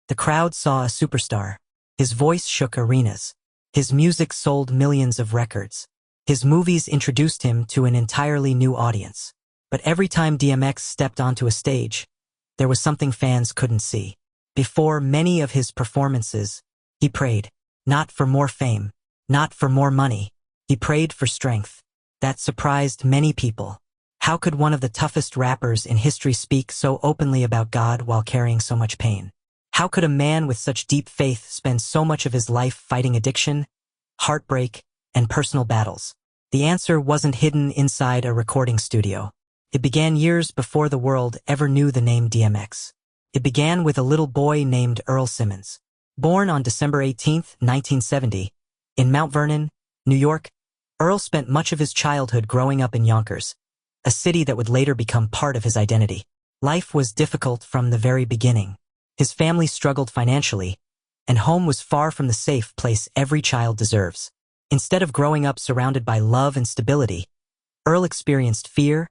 The crowd saw a superstar. His voice shook arenas. His music sold millions of records. His movies introduced him to an entirely new audience. But every time DMX stepped onto a stage, there was something fans couldn't see. Before many of his performances, he prayed, not for more fame, not for more money. He prayed for strength. That surprised many people. How could one of the toughest rappers in history speak so openly about God while carrying so much pain? How could a man with such deep faith spend so much of his life fighting addiction, heartbreak, and personal battles? The answer wasn't hidden inside a recording studio. It began years before the world ever knew the name DMX. It began with a little boy named Earl Simmons. Born on December 18, 1970, in Mount Vernon, New York, Earl spent much of his childhood growing up in Yonkers, a city that would later become part of his identity. Life was difficult from the very beginning. His family struggled financially, and home was far from the safe place every child deserves. Instead of growing up surrounded by love and stability, Earl experienced fear,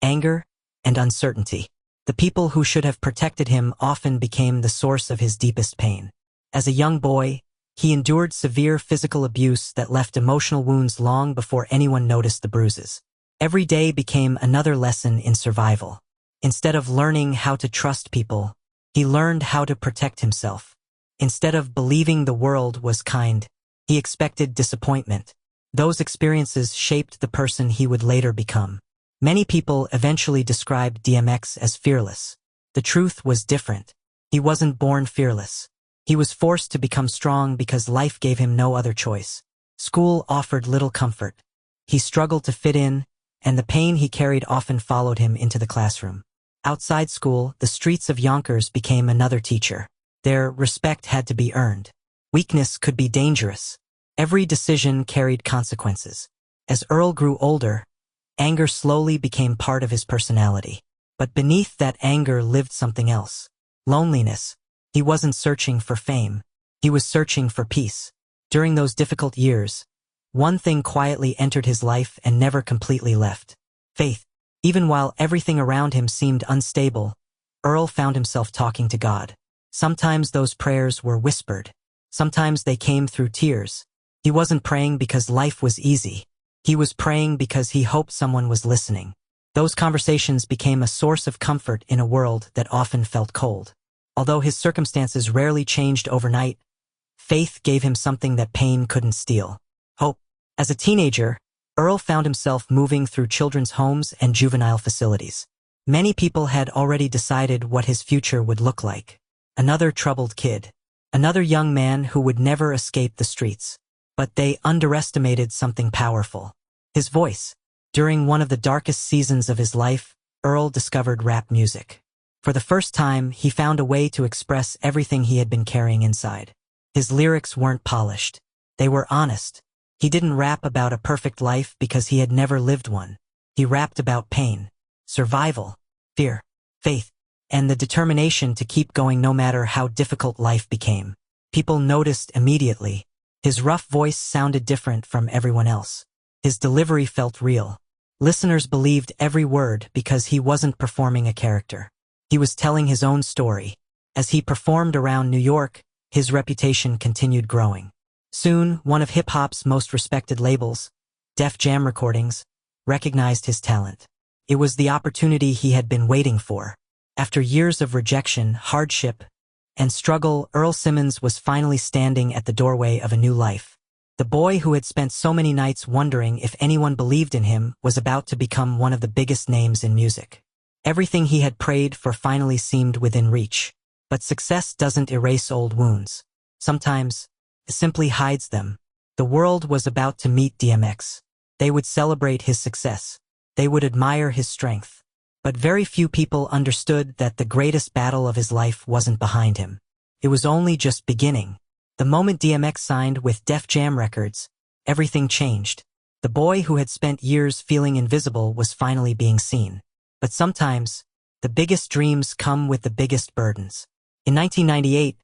anger, and uncertainty. The people who should have protected him often became the source of his deepest pain. As a young boy, he endured severe physical abuse that left emotional wounds long before anyone noticed the bruises. Every day became another lesson in survival. Instead of learning how to trust people, he learned how to protect himself. Instead of believing the world was kind, he expected disappointment. Those experiences shaped the person he would later become. Many people eventually described DMX as fearless. The truth was different. He wasn't born fearless. He was forced to become strong because life gave him no other choice. School offered little comfort. He struggled to fit in, and the pain he carried often followed him into the classroom. Outside school, the streets of Yonkers became another teacher. Their respect had to be earned. Weakness could be dangerous. Every decision carried consequences. As Earl grew older, anger slowly became part of his personality. But beneath that anger lived something else. Loneliness. He wasn't searching for fame. He was searching for peace. During those difficult years, one thing quietly entered his life and never completely left. Faith. Even while everything around him seemed unstable, Earl found himself talking to God. Sometimes those prayers were whispered. Sometimes they came through tears. He wasn't praying because life was easy. He was praying because he hoped someone was listening. Those conversations became a source of comfort in a world that often felt cold. Although his circumstances rarely changed overnight, faith gave him something that pain couldn't steal: hope. As a teenager, Earl found himself moving through children's homes and juvenile facilities. Many people had already decided what his future would look like. Another troubled kid. Another young man who would never escape the streets. But they underestimated something powerful: his voice. During one of the darkest seasons of his life, Earl discovered rap music. For the first time, he found a way to express everything he had been carrying inside. His lyrics weren't polished. They were honest. He didn't rap about a perfect life because he had never lived one. He rapped about pain, survival, fear, faith, and the determination to keep going no matter how difficult life became. People noticed immediately. His rough voice sounded different from everyone else. His delivery felt real. Listeners believed every word because he wasn't performing a character. He was telling his own story. As he performed around New York, his reputation continued growing. Soon, one of hip-hop's most respected labels, Def Jam Recordings, recognized his talent. It was the opportunity he had been waiting for. After years of rejection, hardship, and struggle, Earl Simmons was finally standing at the doorway of a new life. The boy who had spent so many nights wondering if anyone believed in him was about to become one of the biggest names in music. Everything he had prayed for finally seemed within reach. But success doesn't erase old wounds. Sometimes, it simply hides them. The world was about to meet DMX. They would celebrate his success. They would admire his strength. But very few people understood that the greatest battle of his life wasn't behind him. It was only just beginning. The moment DMX signed with Def Jam Records, everything changed. The boy who had spent years feeling invisible was finally being seen. But sometimes, the biggest dreams come with the biggest burdens. In 1998,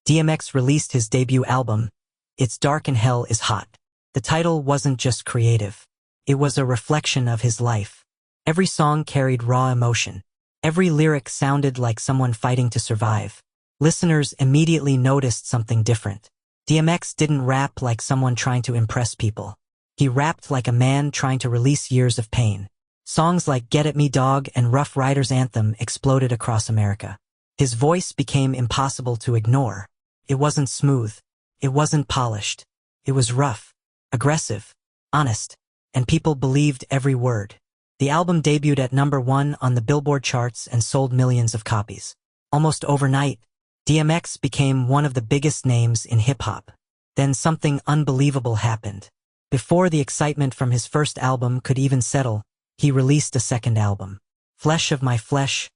DMX released his debut album, It's Dark and Hell is Hot. The title wasn't just creative. It was a reflection of his life. Every song carried raw emotion. Every lyric sounded like someone fighting to survive. Listeners immediately noticed something different. DMX didn't rap like someone trying to impress people. He rapped like a man trying to release years of pain. Songs like Get At Me Dog and Rough Riders Anthem exploded across America. His voice became impossible to ignore. It wasn't smooth. It wasn't polished. It was rough, aggressive, honest, and people believed every word. The album debuted at #1 on the Billboard charts and sold millions of copies. Almost overnight, DMX became one of the biggest names in hip-hop. Then something unbelievable happened. Before the excitement from his first album could even settle, he released a second album. Flesh of My Flesh,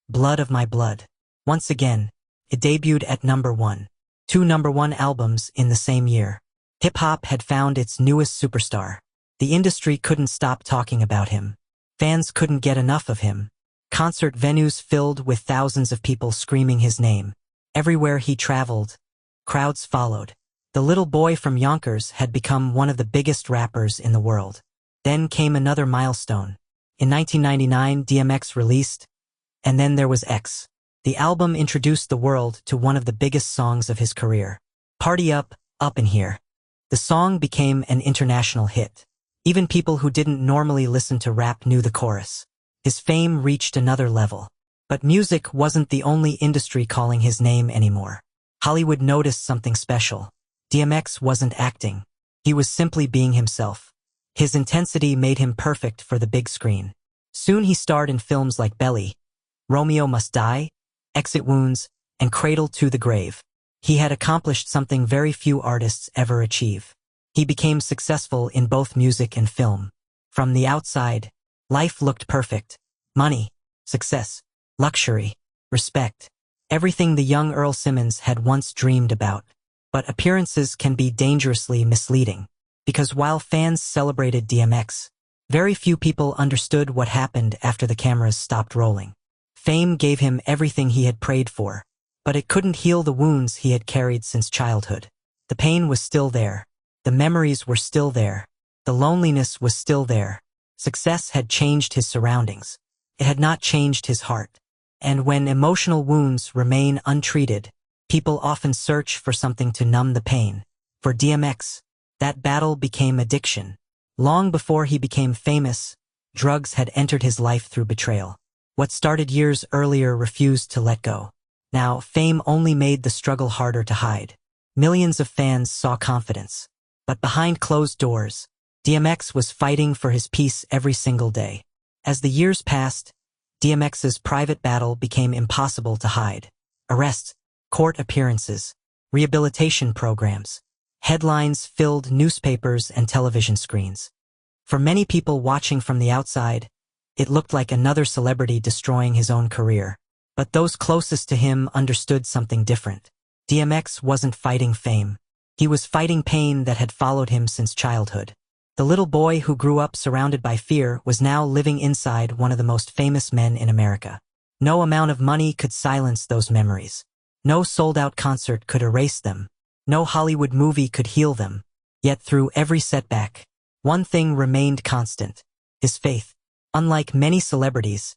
Blood of My Blood. Once again, it debuted at #1. 2 #1 albums in the same year. Hip-hop had found its newest superstar. The industry couldn't stop talking about him. Fans couldn't get enough of him. Concert venues filled with thousands of people screaming his name. Everywhere he traveled, crowds followed. The little boy from Yonkers had become one of the biggest rappers in the world. Then came another milestone. In 1999, DMX released, and then there was X. The album introduced the world to one of the biggest songs of his career. Party Up, Up in Here. The song became an international hit. Even people who didn't normally listen to rap knew the chorus. His fame reached another level. But music wasn't the only industry calling his name anymore. Hollywood noticed something special. DMX wasn't acting. He was simply being himself. His intensity made him perfect for the big screen. Soon he starred in films like Belly, Romeo Must Die, Exit Wounds, and Cradle to the Grave. He had accomplished something very few artists ever achieve. He became successful in both music and film. From the outside, life looked perfect. Money, success, luxury, respect. Everything the young Earl Simmons had once dreamed about. But appearances can be dangerously misleading. Because while fans celebrated DMX, very few people understood what happened after the cameras stopped rolling. Fame gave him everything he had prayed for, but it couldn't heal the wounds he had carried since childhood. The pain was still there. The memories were still there. The loneliness was still there. Success had changed his surroundings. It had not changed his heart. And when emotional wounds remain untreated, people often search for something to numb the pain. For DMX, that battle became addiction. Long before he became famous, drugs had entered his life through betrayal. What started years earlier refused to let go. Now, fame only made the struggle harder to hide. Millions of fans saw confidence. But behind closed doors, DMX was fighting for his peace every single day. As the years passed, DMX's private battle became impossible to hide. Arrests, court appearances, rehabilitation programs. Headlines filled newspapers and television screens. For many people watching from the outside, it looked like another celebrity destroying his own career. But those closest to him understood something different. DMX wasn't fighting fame. He was fighting pain that had followed him since childhood. The little boy who grew up surrounded by fear was now living inside one of the most famous men in America. No amount of money could silence those memories. No sold-out concert could erase them. No Hollywood movie could heal them. Yet through every setback, one thing remained constant: his faith. Unlike many celebrities,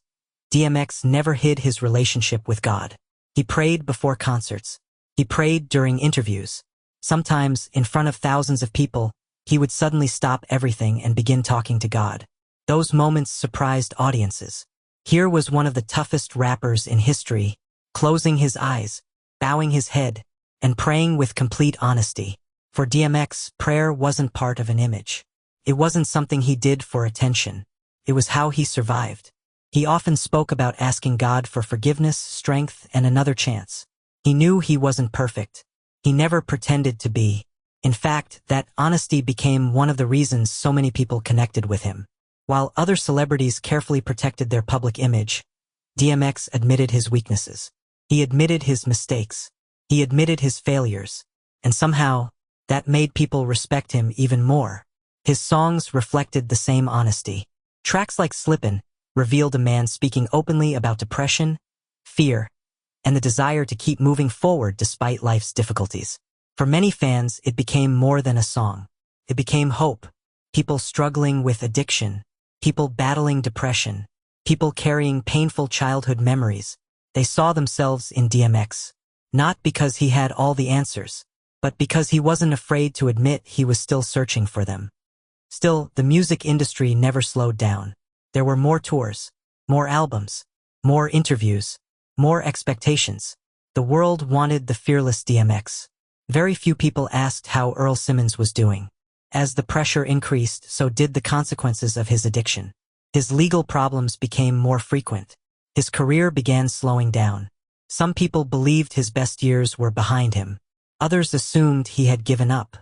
DMX never hid his relationship with God. He prayed before concerts. He prayed during interviews. Sometimes, in front of thousands of people, he would suddenly stop everything and begin talking to God. Those moments surprised audiences. Here was one of the toughest rappers in history, closing his eyes, bowing his head, and praying with complete honesty. For DMX, prayer wasn't part of an image. It wasn't something he did for attention. It was how he survived. He often spoke about asking God for forgiveness, strength, and another chance. He knew he wasn't perfect. He never pretended to be. In fact, that honesty became one of the reasons so many people connected with him. While other celebrities carefully protected their public image, DMX admitted his weaknesses. He admitted his mistakes. He admitted his failures. And somehow, that made people respect him even more. His songs reflected the same honesty. Tracks like Slippin' revealed a man speaking openly about depression, fear, and the desire to keep moving forward despite life's difficulties. For many fans, it became more than a song. It became hope. People struggling with addiction, people battling depression, people carrying painful childhood memories. They saw themselves in DMX. Not because he had all the answers, but because he wasn't afraid to admit he was still searching for them. Still, the music industry never slowed down. There were more tours, more albums, more interviews, more expectations. The world wanted the fearless DMX. Very few people asked how Earl Simmons was doing. As the pressure increased, so did the consequences of his addiction. His legal problems became more frequent. His career began slowing down. Some people believed his best years were behind him. Others assumed he had given up.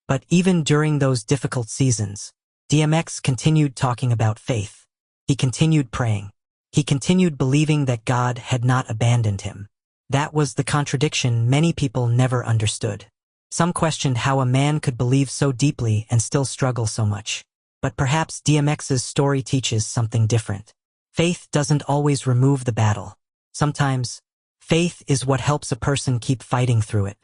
But even during those difficult seasons, DMX continued talking about faith. He continued praying. He continued believing that God had not abandoned him. That was the contradiction many people never understood. Some questioned how a man could believe so deeply and still struggle so much. But perhaps DMX's story teaches something different. Faith doesn't always remove the battle. Sometimes, faith is what helps a person keep fighting through it.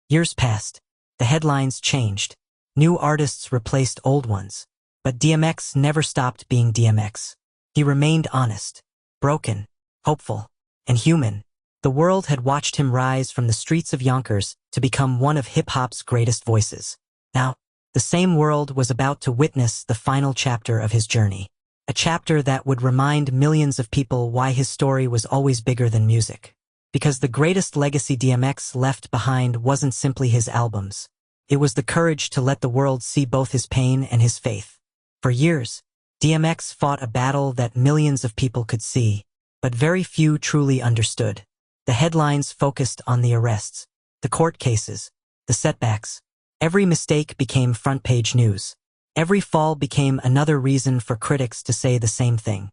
Years passed. The headlines changed. New artists replaced old ones. But DMX never stopped being DMX. He remained honest, broken, hopeful, and human. The world had watched him rise from the streets of Yonkers to become one of hip-hop's greatest voices. Now, the same world was about to witness the final chapter of his journey. A chapter that would remind millions of people why his story was always bigger than music. Because the greatest legacy DMX left behind wasn't simply his albums. It was the courage to let the world see both his pain and his faith. For years, DMX fought a battle that millions of people could see, but very few truly understood. The headlines focused on the arrests, the court cases, the setbacks. Every mistake became front-page news. Every fall became another reason for critics to say the same thing.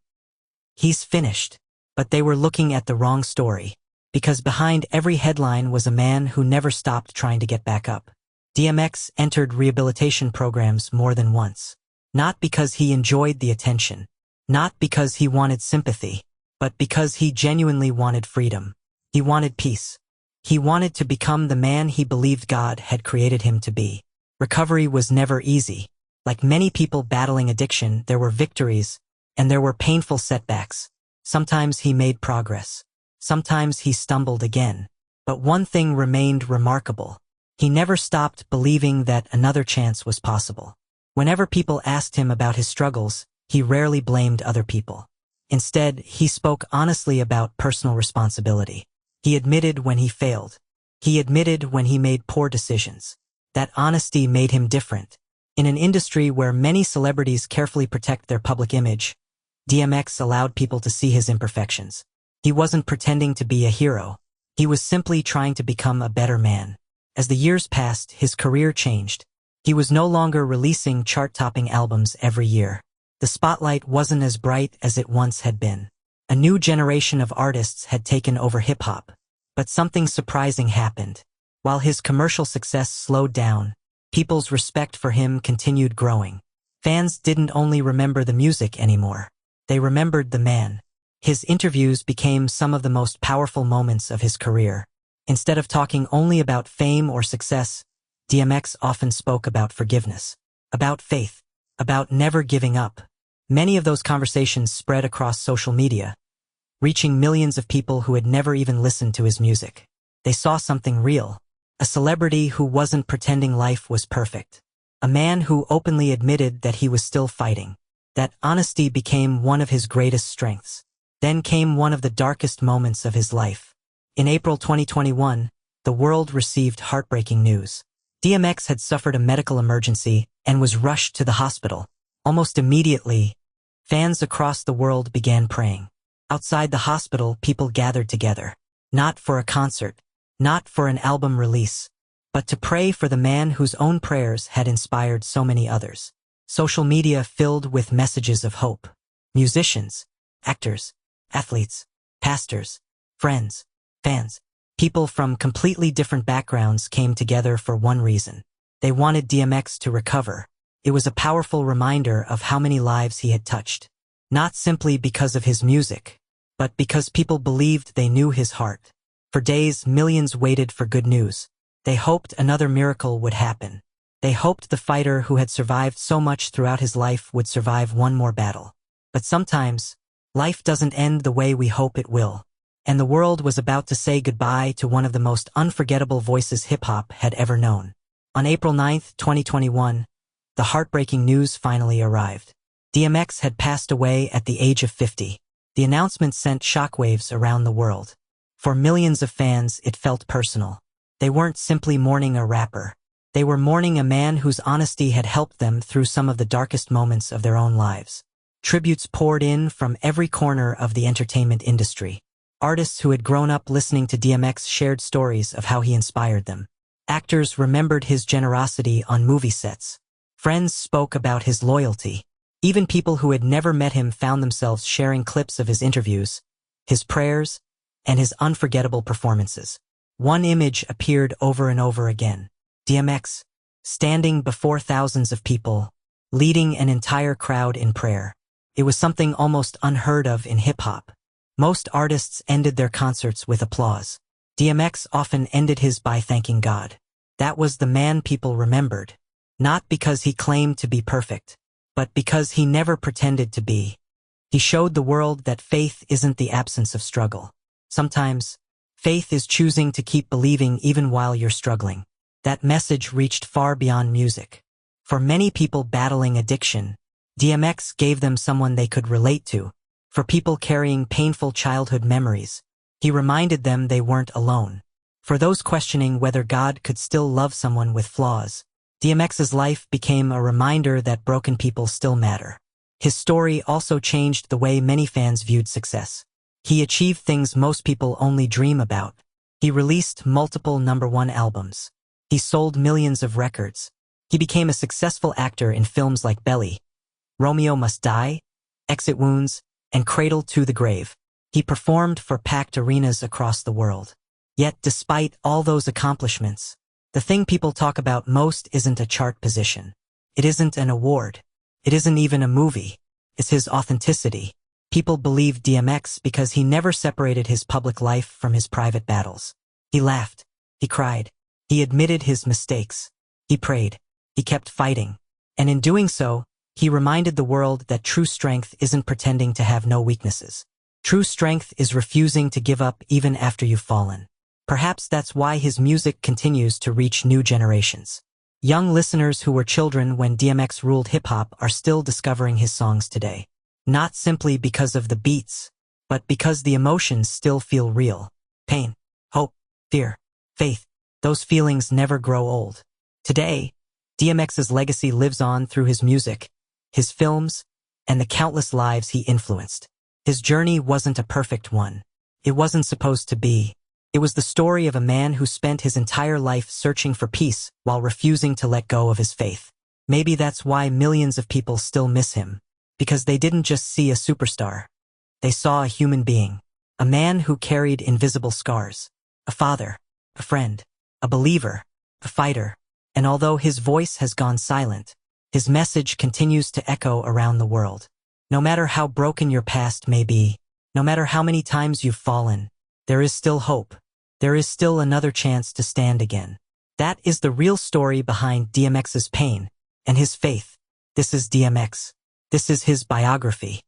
He's finished. But they were looking at the wrong story. Because behind every headline was a man who never stopped trying to get back up. DMX entered rehabilitation programs more than once. Not because he enjoyed the attention. Not because he wanted sympathy. But because he genuinely wanted freedom. He wanted peace. He wanted to become the man he believed God had created him to be. Recovery was never easy. Like many people battling addiction, there were victories, and there were painful setbacks. Sometimes he made progress. Sometimes he stumbled again. But one thing remained remarkable. He never stopped believing that another chance was possible. Whenever people asked him about his struggles, he rarely blamed other people. Instead, he spoke honestly about personal responsibility. He admitted when he failed. He admitted when he made poor decisions. That honesty made him different. In an industry where many celebrities carefully protect their public image, DMX allowed people to see his imperfections. He wasn't pretending to be a hero. He was simply trying to become a better man. As the years passed, his career changed. He was no longer releasing chart-topping albums every year. The spotlight wasn't as bright as it once had been. A new generation of artists had taken over hip-hop. But something surprising happened. While his commercial success slowed down, people's respect for him continued growing. Fans didn't only remember the music anymore. They remembered the man. His interviews became some of the most powerful moments of his career. Instead of talking only about fame or success, DMX often spoke about forgiveness, about faith, about never giving up. Many of those conversations spread across social media, reaching millions of people who had never even listened to his music. They saw something real, a celebrity who wasn't pretending life was perfect, a man who openly admitted that he was still fighting. That honesty became one of his greatest strengths. Then came one of the darkest moments of his life. In April 2021, the world received heartbreaking news. DMX had suffered a medical emergency and was rushed to the hospital. Almost immediately, fans across the world began praying. Outside the hospital, people gathered together. Not for a concert, not for an album release, but to pray for the man whose own prayers had inspired so many others. Social media filled with messages of hope. Musicians, actors, athletes, pastors, friends, fans. People from completely different backgrounds came together for one reason. They wanted DMX to recover. It was a powerful reminder of how many lives he had touched. Not simply because of his music, but because people believed they knew his heart. For days, millions waited for good news. They hoped another miracle would happen. They hoped the fighter who had survived so much throughout his life would survive one more battle. But sometimes, life doesn't end the way we hope it will. and the world was about to say goodbye to one of the most unforgettable voices hip-hop had ever known. On April 9, 2021, the heartbreaking news finally arrived. DMX had passed away at the age of 50. The announcement sent shockwaves around the world. For millions of fans, it felt personal. They weren't simply mourning a rapper. They were mourning a man whose honesty had helped them through some of the darkest moments of their own lives. Tributes poured in from every corner of the entertainment industry. Artists who had grown up listening to DMX shared stories of how he inspired them. Actors remembered his generosity on movie sets. Friends spoke about his loyalty. Even people who had never met him found themselves sharing clips of his interviews, his prayers, and his unforgettable performances. One image appeared over and over again. DMX, standing before thousands of people, leading an entire crowd in prayer. It was something almost unheard of in hip-hop. Most artists ended their concerts with applause. DMX often ended his by thanking God. That was the man people remembered, not because he claimed to be perfect, but because he never pretended to be. He showed the world that faith isn't the absence of struggle. Sometimes, faith is choosing to keep believing even while you're struggling. That message reached far beyond music. For many people battling addiction, DMX gave them someone they could relate to. For people carrying painful childhood memories, he reminded them they weren't alone. For those questioning whether God could still love someone with flaws, DMX's life became a reminder that broken people still matter. His story also changed the way many fans viewed success. He achieved things most people only dream about. He released multiple #1 albums. He sold millions of records. He became a successful actor in films like Belly, Romeo Must Die, Exit Wounds, and Cradle to the Grave. He performed for packed arenas across the world. Yet despite all those accomplishments, the thing people talk about most isn't a chart position. It isn't an award. It isn't even a movie. It's his authenticity. People believe DMX because he never separated his public life from his private battles. He laughed. He cried. He admitted his mistakes. He prayed. He kept fighting. And in doing so, he reminded the world that true strength isn't pretending to have no weaknesses. True strength is refusing to give up even after you've fallen. Perhaps that's why his music continues to reach new generations. Young listeners who were children when DMX ruled hip-hop are still discovering his songs today. Not simply because of the beats, but because the emotions still feel real. Pain, hope, fear, faith. Those feelings never grow old. Today, DMX's legacy lives on through his music, his films, and the countless lives he influenced. His journey wasn't a perfect one. It wasn't supposed to be. It was the story of a man who spent his entire life searching for peace while refusing to let go of his faith. Maybe that's why millions of people still miss him, because they didn't just see a superstar. They saw a human being, a man who carried invisible scars, a father, a friend, a believer, a fighter. And although his voice has gone silent, his message continues to echo around the world. No matter how broken your past may be, no matter how many times you've fallen, there is still hope. There is still another chance to stand again. That is the real story behind DMX's pain and his faith. This is DMX. This is his biography.